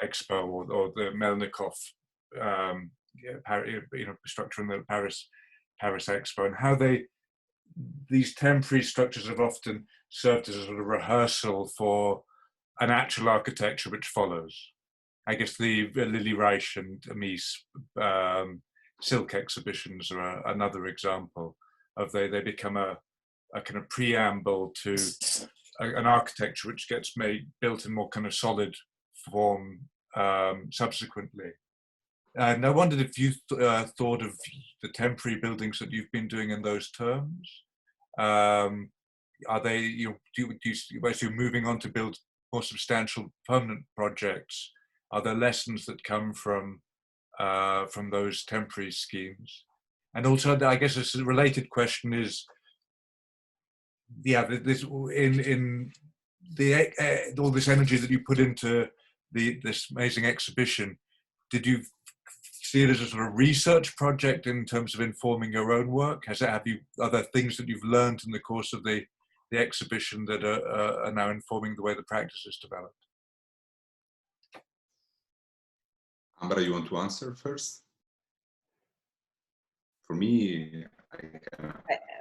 Expo, or the Melnikov structure in the Paris Expo, and how these temporary structures have often served as a sort of rehearsal for an actual architecture which follows. I guess the Lily Reich and Amis silk exhibitions are another example of they become a kind of preamble to an architecture which gets built in more kind of solid form subsequently. And I wondered if you thought of the temporary buildings that you've been doing in those terms. Are they, as you're moving on to build more substantial permanent projects, are there lessons that come from those temporary schemes? And also, I guess a related question is, this in the all this energy that you put into this amazing exhibition, did you see it as a sort of research project in terms of informing your own work? Are there things that you've learned in the course of the exhibition that are now informing the way the practice is developed? Ambra, you want to answer first? For me,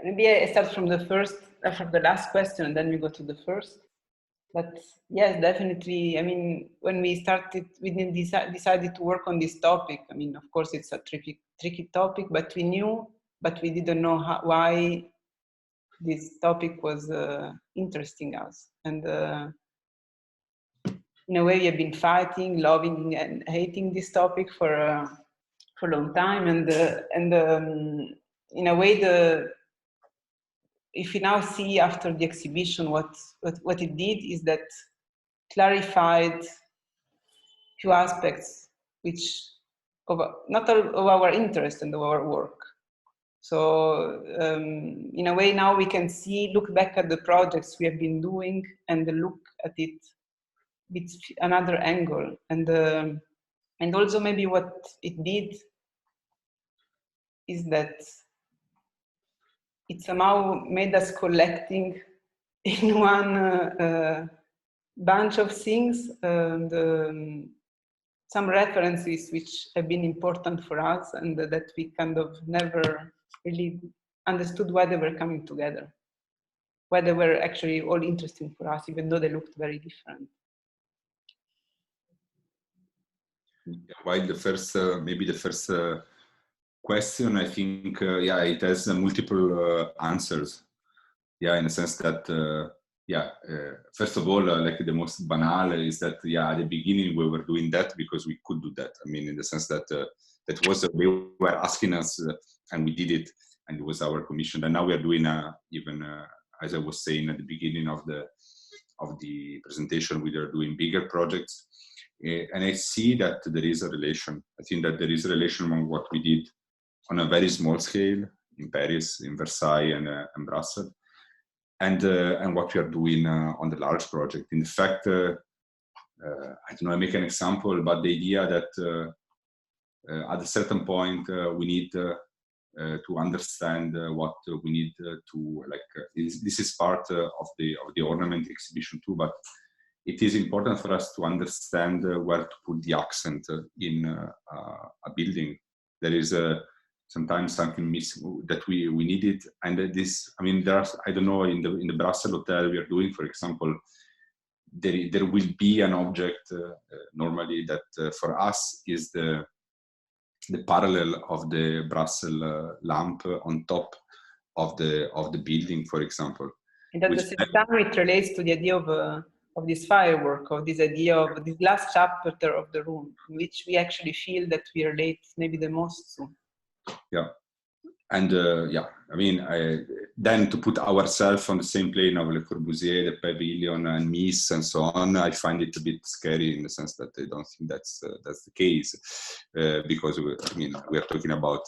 maybe I start from the last question, and then we go to the first. But yes, definitely. I mean, when we started, we decided to work on this topic. I mean, of course, it's a tricky topic, but we didn't know why this topic was interesting us. And in a way, we have been fighting, loving, and hating this topic for a long time. And in a way, if you now see after the exhibition, what it did is that clarified few aspects not of our interest and of our work. So in a way, now we can look back at the projects we have been doing and look at it with another angle. And also maybe what it did is that it somehow made us collecting in one bunch of things, some references which have been important for us, and that we kind of never really understood why they were coming together, why they were actually all interesting for us, even though they looked very different. While the first question, I think, it has multiple answers. In a sense that, first of all, like the most banal is that, at the beginning we were doing that because we could do that. I mean, in the sense that that was they were asking us, and we did it, and it was our commission. And now we are doing even, as I was saying at the beginning of the presentation, we are doing bigger projects. And I see that there is a relation. I think that there is a relation among what we did on a very small scale in Paris, in Versailles, and Brussels, and what we are doing on the large project. In fact, I don't know, I make an example, but the idea that at a certain point we need to understand what we need to this is part of the ornament exhibition too, but it is important for us to understand where to put the accent in a building. There is sometimes something missing that we need it, and this, I mean, there's, I don't know, in the Brussels hotel we are doing, for example, there will be an object normally that for us is the parallel of the Brussels lamp on top of the building, for example. And at the same time, it relates to the idea of this firework, of this idea of this last chapter of the room, in which we actually feel that we relate maybe the most to. Yeah. And I mean, then to put ourselves on the same plane of Le Corbusier, the Pavilion, and Mies, and so on, I find it a bit scary in the sense that I don't think that's the case, because we are talking about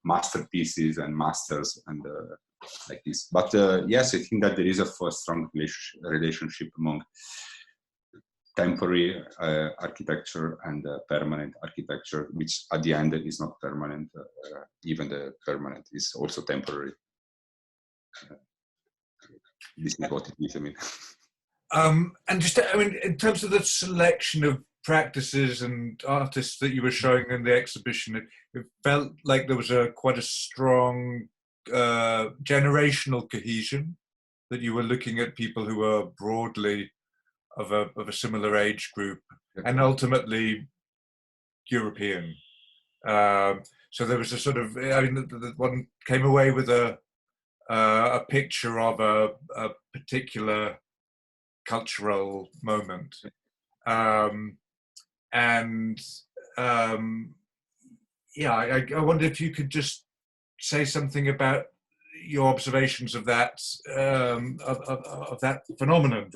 masterpieces and masters and like this. But yes, I think that there is a strong relationship among temporary architecture and permanent architecture, which at the end is not permanent. Even the permanent is also temporary. This is what it is, I mean. And just, I mean, in terms of the selection of practices and artists that you were showing in the exhibition, it felt like there was quite a strong generational cohesion, that you were looking at people who were broadly of a similar age group, and ultimately European. So there was a sort of, I mean, the one came away with a picture of a particular cultural moment, and yeah, I wonder if you could just say something about your observations of that of that phenomenon,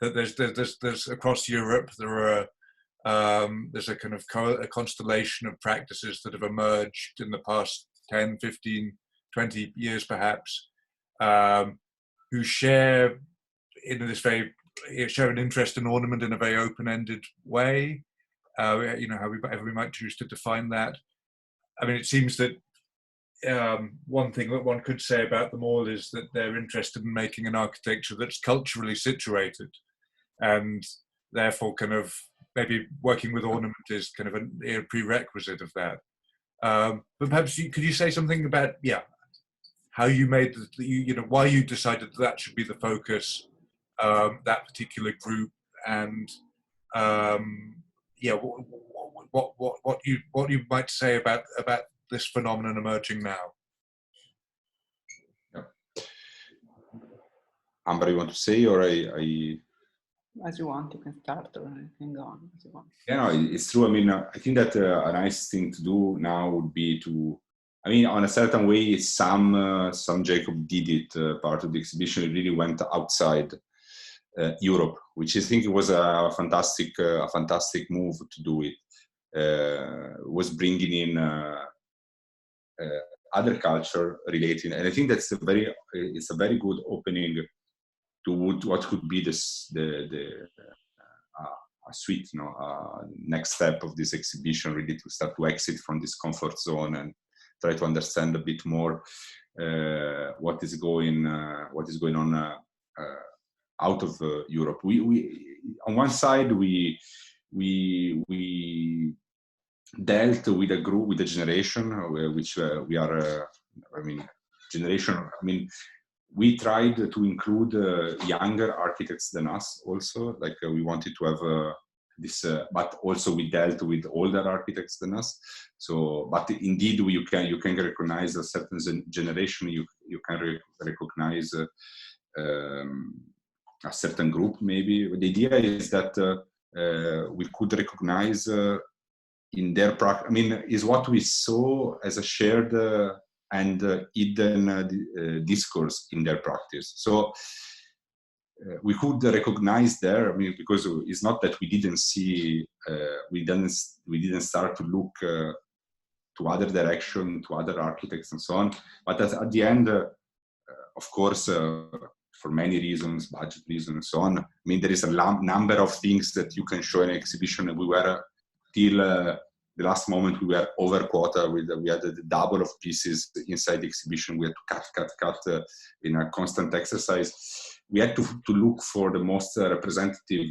that there's across Europe there's a kind of a constellation of practices that have emerged in the past 10, 15, 20 years perhaps, who share an interest in ornament in a very open-ended way. You know, however we might choose to define that. I mean, it seems that one thing that one could say about them all is that they're interested in making an architecture that's culturally situated, and therefore kind of maybe working with ornament is kind of a prerequisite of that. But perhaps could you say something about, how you made, why you decided that should be the focus, that particular group, and what you might say about this phenomenon emerging now. Ambra, you want to say, or I... As you want, you can start, or I can go on as you want. Yeah, no, it's true. I mean, I think that a nice thing to do now would be to, I mean, on a certain way, some Jacob did it. Part of the exhibition, it really went outside Europe, which I think was a fantastic move to do it. Was bringing in other culture relating, and I think that's a very good opening to what could be a sweet, next step of this exhibition, really to start to exit from this comfort zone and try to understand a bit more what is going on out of Europe. We on one side we dealt with a group, with a generation, which we are. Generation. I mean, we tried to include younger architects than us also. Like we wanted to have this, but also we dealt with older architects than us. So, but indeed, you can recognize a certain generation. You can recognize a certain group. Maybe the idea is that we could recognize in their practice. I mean, is what we saw as a shared and hidden discourse in their practice. So we could recognize there. I mean, because it's not that we didn't see, we didn't start to look to other direction, to other architects and so on. But at the end, of course, for many reasons, budget reasons and so on. I mean, there is a number of things that you can show in an exhibition, and we were till the last moment we were over quota. We had the double of pieces inside the exhibition. We had to cut in a constant exercise. We had to look for the most representative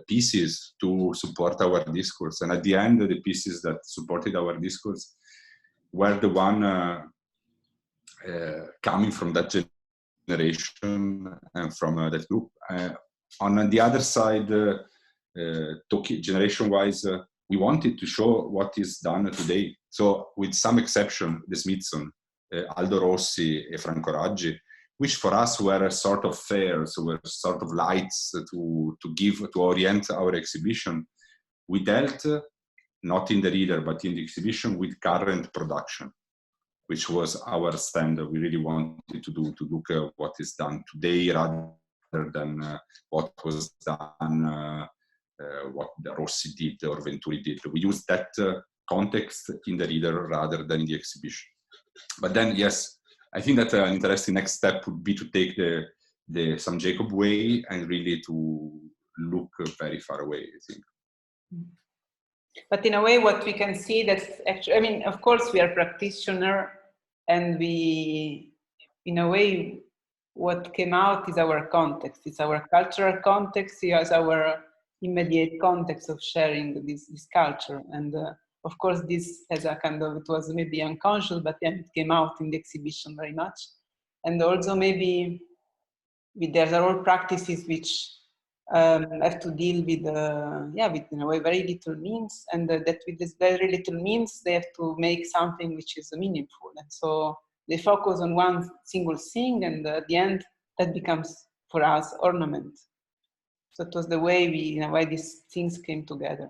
pieces to support our discourse. And at the end, the pieces that supported our discourse were the one coming from that generation and from that group. On the other side, generation-wise, we wanted to show what is done today. So with some exception, the Smithson, Aldo Rossi and Franco Raggi, which for us were a sort of fairs, were sort of lights to orient our exhibition. We dealt, not in the reader, but in the exhibition, with current production, which was our standard. We really wanted to look at what is done today rather than what was done, what the Rossi did or Venturi did. We used that context in the reader rather than in the exhibition. But then, yes, I think that an interesting next step would be to take the San Jacob way and really to look very far away, I think. But in a way, what we can see that actually, I mean, of course, we are practitioner, and we, in a way, what came out is our context. It's our cultural context. It's our immediate context of sharing this culture. And of course, this has a kind of, it was maybe unconscious, but then it came out in the exhibition very much. And also maybe there's all practices which have to deal with, with in a way very little means, and that with this very little means, they have to make something which is meaningful. And so they focus on one single thing, and at the end, that becomes for us ornament. So it was the way in a way these things came together.